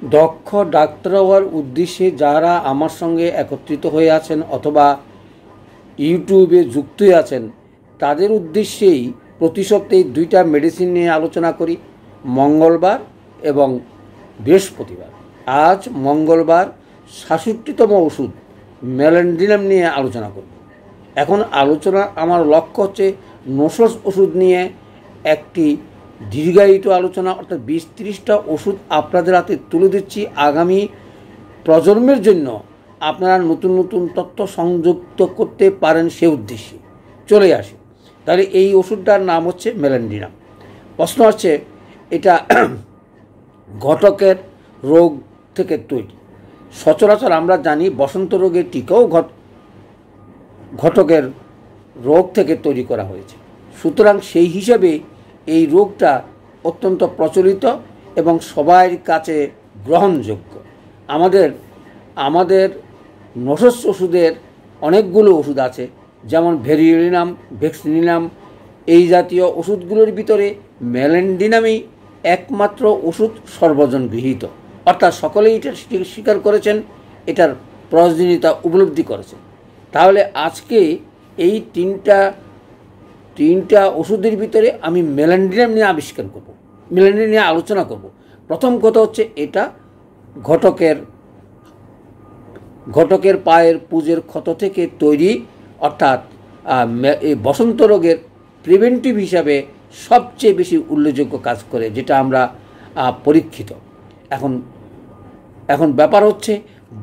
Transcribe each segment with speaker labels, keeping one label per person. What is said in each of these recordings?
Speaker 1: দক্ষ ডাক্তার হওয়ার উদ্দেশ্যে যারা আমার সঙ্গে একত্রিত হয়ে আছেন অথবা ইউটিউবে যুক্ত হয়ে আছেন, তাদের উদ্দেশ্যেই প্রতি সপ্তাহে 2টা মেডিসিন নিয়ে আলোচনা করি, মঙ্গলবার এবং বৃহস্পতিবার। আজ মঙ্গলবার 66তম ওষুধ ম্যালান্ড্রিনাম নিয়ে আলোচনা করব। এখন আলোচনা আমার লক্ষ্য হচ্ছে নসস ওষুধ নিয়ে একটি দীর্ঘায়িত আলোচনা, অর্থাৎ 20-30টা ওষুধ আপনাদের হাতে তুলে দিচ্ছি আগামী প্রজন্মের জন্য আপনারা নতুন নতুন তথ্য সংযুক্ত করতে পারেন সে উদ্দেশ্যে। চলে আসে তাহলে এই ওষুধটার নাম হচ্ছে ম্যালান্ড্রিনাম। প্রশ্ন হচ্ছে এটা ঘটকের রোগ থেকে তৈরি। সচরাচর আমরা জানি বসন্ত রোগের টিকাও ঘটকের রোগ থেকে তৈরি করা হয়েছে। সুতরাং সেই হিসাবে এই রোগটা অত্যন্ত প্রচলিত এবং সবার কাছে গ্রহণযোগ্য। আমাদের নসস ওষুধের অনেকগুলো ওষুধ আছে, যেমন ভেরিওলিনাম, ভ্যাক্সিনিনাম। এই জাতীয় ওষুধগুলোর ভিতরে ম্যালান্ড্রিনামই একমাত্র ওষুধ সর্বজন গৃহীত, অর্থাৎ সকলেই এটা স্বীকার করেছেন, এটার প্রয়োজনীয়তা উপলব্ধি করেছেন। তাহলে আজকে এই তিনটা ওষুধের ভিতরে আমি ম্যালান্ড্রিনাম নিয়ে ম্যালান্ড্রিনাম নিয়ে আলোচনা করব। প্রথম কথা হচ্ছে এটা ঘটকের পায়ের পুজের ক্ষত থেকে তৈরি, অর্থাৎ এই বসন্ত রোগের প্রিভেন্টিভ হিসাবে সবচেয়ে বেশি উল্লেখযোগ্য কাজ করে, যেটা আমরা পরীক্ষিত। এখন ব্যাপার হচ্ছে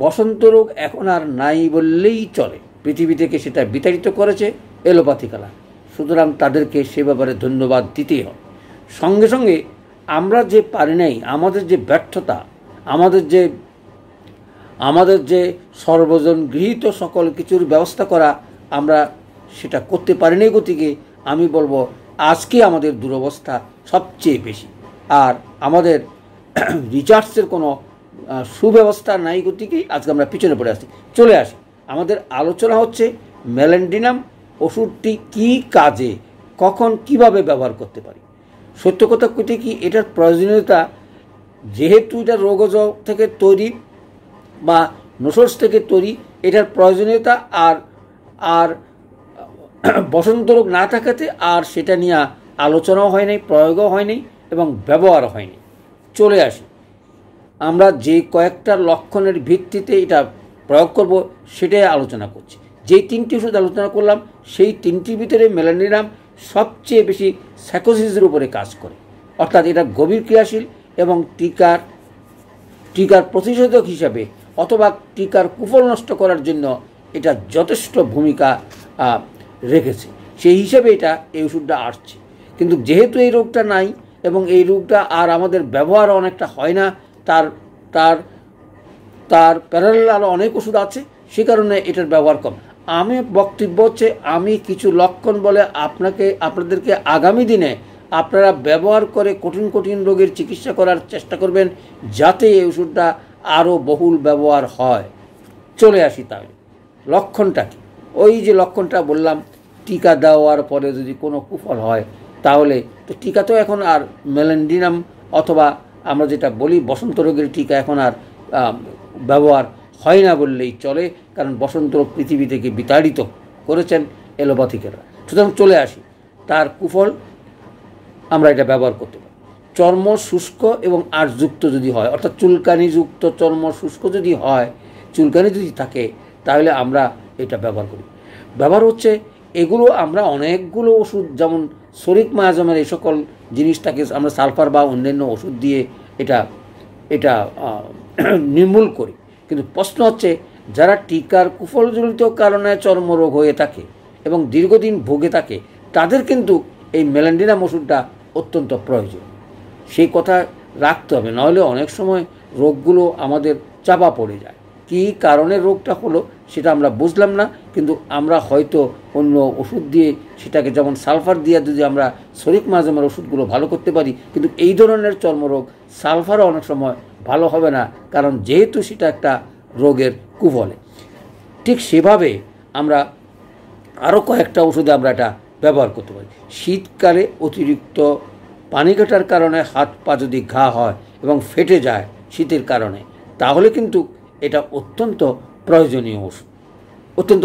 Speaker 1: বসন্ত রোগ এখন আর নাই বললেই চলে, পৃথিবী থেকে সেটা বিতাড়িত করেছে এলোপ্যাথি কালা। সুতরাং তাদেরকে সে ব্যাপারে ধন্যবাদ দিতেই হয়। সঙ্গে সঙ্গে আমরা যে পারি নাই, আমাদের যে ব্যর্থতা, আমাদের যে সর্বজন গৃহীত সকল কিছুর ব্যবস্থা করা, আমরা সেটা করতে পারিনি গতিকে আমি বলবো আজকে আমাদের দুরবস্থা সবচেয়ে বেশি। আর আমাদের রিচার্জের কোনো সুব্যবস্থা নাই গতিকেই আজকে আমরা পিছনে পড়ে আসছি। চলে আসি, আমাদের আলোচনা হচ্ছে ম্যালান্ড্রিনাম ওষুধটি কী কাজে, কখন কিভাবে ব্যবহার করতে পারি। সত্য কথা কইতে কি, এটার প্রয়োজনীয়তা, যেহেতু এটা রোগজ থেকে তৈরি বা নসস থেকে তৈরি, এটার প্রয়োজনীয়তা আর বসন্ত রোগ না থাকাতে আর সেটা নিয়ে আলোচনাও হয় নাই, প্রয়োগও হয় নাই এবং ব্যবহারও হয়নি। চলে আসি, আমরা যে কয়েকটা লক্ষণের ভিত্তিতে এটা প্রয়োগ করব সেটাই আলোচনা করছি। যেই 3টি ওষুধ আলোচনা করলাম সেই 3টির ভিতরে ম্যালান্ড্রিনাম সবচেয়ে বেশি সাইকোসিসের উপরে কাজ করে, অর্থাৎ এটা গভীর ক্রিয়াশীল এবং টিকার প্রতিষেধক হিসাবে অথবা টিকার কুফল নষ্ট করার জন্য এটা যথেষ্ট ভূমিকা রেখেছে। সেই হিসাবে এই ওষুধটা আসছে। কিন্তু যেহেতু এই রোগটা নাই এবং এই রোগটা আর আমাদের ব্যবহার অনেকটা হয় না, তার প্যারালাল আরও অনেক ওষুধ আছে, সে কারণে এটার ব্যবহার কম। আমি বক্তব্য হচ্ছে আমি কিছু লক্ষণ বলে আপনাদেরকে আগামী দিনে আপনারা ব্যবহার করে কঠিন রোগের চিকিৎসা করার চেষ্টা করবেন, যাতে এই ওষুধটা আরও বহুল ব্যবহার হয়। চলে আসি তাহলে লক্ষণটা কি। ওই যে লক্ষণটা বললাম, টিকা দেওয়ার পরে যদি কোনো কুফল হয় তাহলে তো টিকা তো এখন আর ম্যালান্ড্রিনাম অথবা আমরা যেটা বলি বসন্ত রোগের টিকা এখন আর ব্যবহার হয় না বললেই চলে, কারণ বসন্ত রোগ পৃথিবী থেকে বিতাড়িত করেছেন এলোপ্যাথিকেরা। সুতরাং চলে আসি, তার কুফল আমরা এটা ব্যবহার করতে পারি। চর্ম শুষ্ক এবং আঁশযুক্ত যদি হয়, অর্থাৎ চুলকানিযুক্ত চর্ম শুষ্ক যদি হয়, চুলকানি যদি থাকে, তাহলে আমরা এটা ব্যবহার করি। ব্যবহার হচ্ছে এগুলো আমরা অনেকগুলো ওষুধ, যেমন শরিক মায়াজমের এই সকল জিনিসটাকে আমরা সালফার বা অন্যান্য ওষুধ দিয়ে এটা নির্মূল করি। কিন্তু প্রশ্ন হচ্ছে যারা টিকার কুফলজনিত কারণে চর্মরোগ হয়ে থাকে এবং দীর্ঘদিন ভুগে থাকে, তাদের কিন্তু এই ম্যালান্ড্রিনাম ওষুধটা অত্যন্ত প্রয়োজন। সেই কথা রাখতে হবে, নাহলে অনেক সময় রোগগুলো আমাদের চাপা পড়ে যায়। কী কারণে রোগটা হলো সেটা আমরা বুঝলাম না, কিন্তু আমরা হয়তো অন্য ওষুধ দিয়ে সেটাকে, যেমন সালফার দিয়ে যদি আমরা শরিক মায়াজমের ওষুধগুলো ভালো করতে পারি, কিন্তু এই ধরনের চর্মরোগ সালফারও অনেক সময় ভালো হবে না, কারণ যেহেতু সেটা একটা রোগের কুফলে। ঠিক সেভাবে আমরা আরও কয়েকটা ওষুধে আমরা এটা ব্যবহার করতে পারি। শীতকালে অতিরিক্ত পানি কাটার কারণে হাত পা যদি ঘা হয় এবং ফেটে যায়, শীতের কারণে, তাহলে কিন্তু এটা অত্যন্ত প্রয়োজনীয় ওষুধ, অত্যন্ত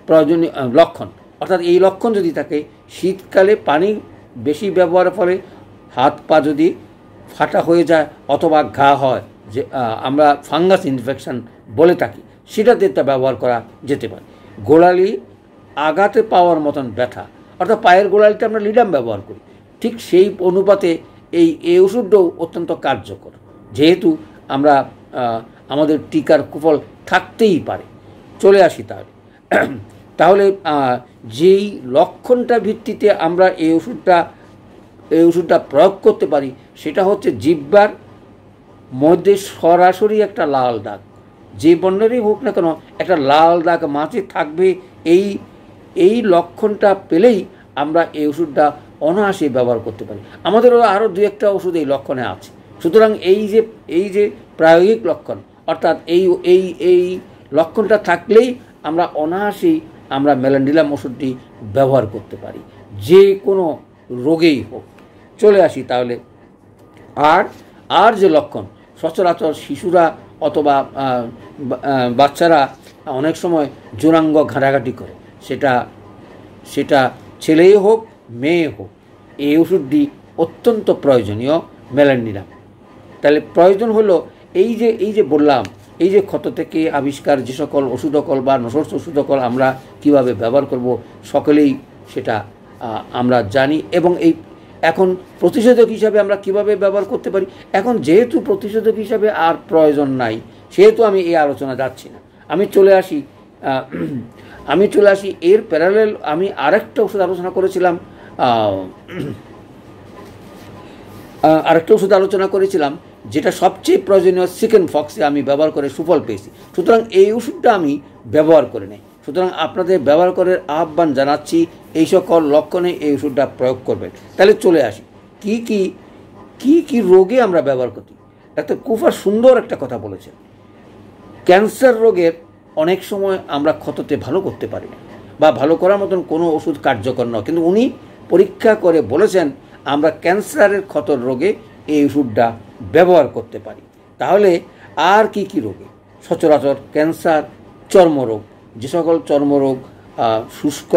Speaker 1: প্রয়োজনীয় লক্ষণ। অর্থাৎ এই লক্ষণ যদি থাকে, শীতকালে পানি বেশি ব্যবহারের ফলে হাত পা যদি ফাটা হয়ে যায় অথবা ঘা হয়, যে আমরা ফাঙ্গাস ইনফেকশন বলে থাকি, সেটাতে এটা ব্যবহার করা যেতে পারে। গোড়ালি আঘাতে পাওয়ার মতন ব্যথা, অর্থাৎ পায়ের গোড়ালিতে আমরা লিডাম ব্যবহার করি, ঠিক সেই অনুপাতে এই ওষুধটাও অত্যন্ত কার্যকর, যেহেতু আমরা আমাদের টিকার কুফল থাকতেই পারে। চলে আসি তাহলে যেই লক্ষণটা ভিত্তিতে আমরা এই ওষুধটা প্রয়োগ করতে পারি, সেটা হচ্ছে জিহ্বার মধ্যে সরাসরি একটা লাল দাগ, যে বর্ণেরই হোক না কেন একটা লাল দাগ মাঝে থাকবে। এই লক্ষণটা পেলেই আমরা এই ওষুধটা অনায়াসে ব্যবহার করতে পারি। আমাদেরও আরও দু একটা ওষুধ এই লক্ষণে আছে। সুতরাং এই যে প্রায়োগিক লক্ষণ, অর্থাৎ এই লক্ষণটা থাকলেই আমরা অনায়াসেই আমরা ম্যালান্ডিলাম ওষুধটি ব্যবহার করতে পারি, যে কোনো রোগেই হোক। চলে আসি তাহলে আর যে লক্ষণ, সচরাচর শিশুরা অথবা বাচ্চারা অনেক সময় যৌনাঙ্গ ঘাঁটাঘাঁটি করে, সেটা ছেলেই হোক মেয়ে হোক, এই ওষুধটি অত্যন্ত প্রয়োজনীয় ম্যালান্ডিলাম। তাহলে প্রয়োজন হলো এই যে বললাম, এই যে ক্ষত থেকে আবিষ্কার যে সকল ওষুধকল বা নসর্স ওষুধকল আমরা কিভাবে ব্যবহার করব, সকলেই সেটা আমরা জানি। এবং এখন প্রতিষেধক হিসাবে আমরা কিভাবে ব্যবহার করতে পারি, এখন যেহেতু প্রতিষেধক হিসাবে আর প্রয়োজন নাই, সেহেতু আমি এই আলোচনা যাচ্ছি না। আমি চলে আসি এর প্যারালেল আমি আরেকটা ওষুধ আলোচনা করেছিলাম, যেটা সবচেয়ে প্রয়োজনীয় চিকেন ফক্সে আমি ব্যবহার করে সুফল পেয়েছি। সুতরাং এই ওষুধটা আমি ব্যবহার করে নেই। সুতরাং আপনাদের ব্যবহার করার আহ্বান জানাচ্ছি, এই সকল লক্ষণে এই ওষুধটা প্রয়োগ করবেন। তাহলে চলে আসি কি রোগে আমরা ব্যবহার করি। ডাক্তার কুফার সুন্দর একটা কথা বলেছেন, ক্যান্সার রোগের অনেক সময় আমরা ক্ষততে ভালো করতে পারি না, বা ভালো করার মতন কোনো ওষুধ কার্যকর নয়, কিন্তু উনি পরীক্ষা করে বলেছেন আমরা ক্যান্সারের ক্ষতর রোগে এই ওষুধটা ব্যবহার করতে পারি। তাহলে আর কি রোগে, সচরাচর ক্যান্সার, চর্মরোগ, যে সকল চর্মরোগ শুষ্ক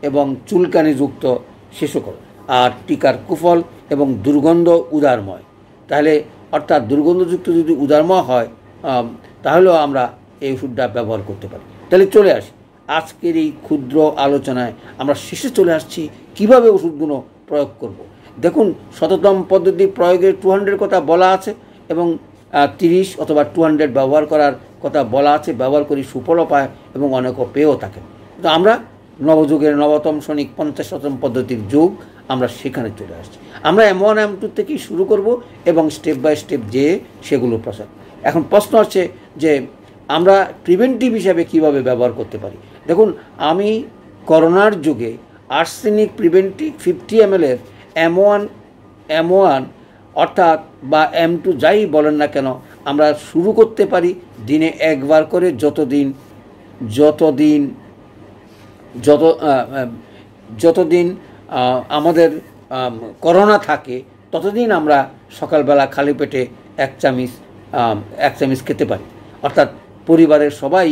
Speaker 1: এবং চুলকানিযুক্ত সে সকল, আর টিকার কুফল এবং দুর্গন্ধ উদারময়। তাহলে অর্থাৎ দুর্গন্ধযুক্ত যদি উদারময় হয়, তাহলেও আমরা এই ওষুধটা ব্যবহার করতে পারি। তাহলে চলে আসি আজকের এই ক্ষুদ্র আলোচনায়, আমরা শেষে চলে আসছি কিভাবে ওষুধগুলো প্রয়োগ করব। দেখুন, শততম পদ্ধতি প্রয়োগের 200 কথা বলা আছে, এবং 30 অথবা 200 ব্যবহার করার কথা বলা আছে। ব্যবহার করি, সুফলও পায় এবং অনেকও পেয়েও থাকে। তো আমরা নবযুগের নবতম সনিক 50তম পদ্ধতির যুগ, আমরা সেখানে চলে আসছি। আমরা M1 M2 থেকেই শুরু করব এবং স্টেপ বাই স্টেপ যেয়ে সেগুলো প্রচার। এখন প্রশ্ন হচ্ছে যে আমরা প্রিভেন্টিভ হিসাবে কিভাবে ব্যবহার করতে পারি। দেখুন, আমি করোনার যুগে আর্সেনিক প্রিভেন্টিভ 50 ml এর M1 অর্থাৎ বা M2 যাই বলেন না কেন, আমরা শুরু করতে পারি দিনে একবার করে, যতদিন আমাদের করোনা থাকে ততদিন আমরা সকালবেলা খালি পেটে এক চামচ খেতে পারি। অর্থাৎ পরিবারের সবাই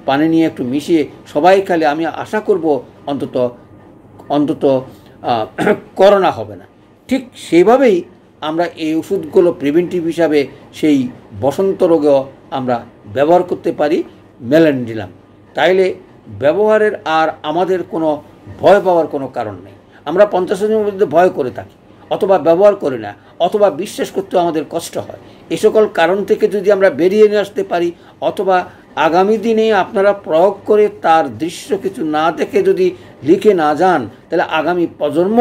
Speaker 1: পানি নিয়ে একটু মিশিয়ে সবাই খালি, আমি আশা করব অন্তত করোনা হবে না। ঠিক সেইভাবেই আমরা এই ওষুধগুলো প্রিভেন্টিভ হিসাবে সেই বসন্ত রোগেও আমরা ব্যবহার করতে পারি ম্যালান্ডিলাম। তাইলে ব্যবহারের আর আমাদের কোনো ভয় পাওয়ার কোনো কারণ নেই। আমরা 50 জনের মধ্যে ভয় করে থাকি, অথবা ব্যবহার করি না, অথবা বিশ্বাস করতে আমাদের কষ্ট হয়। এই সকল কারণ থেকে যদি আমরা বেরিয়ে নিয়ে আসতে পারি, অথবা আগামী দিনে আপনারা প্রয়োগ করে তার দৃশ্য কিছু না দেখে যদি লিখে না যান, তাহলে আগামী প্রজন্ম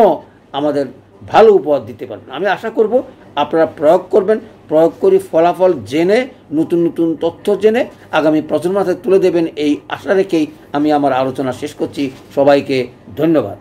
Speaker 1: আমাদের ভালো উপহার দিতে পারবেন। আমি আশা করব আপনারা প্রয়োগ করবেন, প্রয়োগ করে ফলাফল জেনে, নতুন নতুন তথ্য জেনে আগামী প্রজন্মের হাতে তুলে দেবেন, এই আশা রেখেই আমি আমার আলোচনা শেষ করছি। সবাইকে ধন্যবাদ।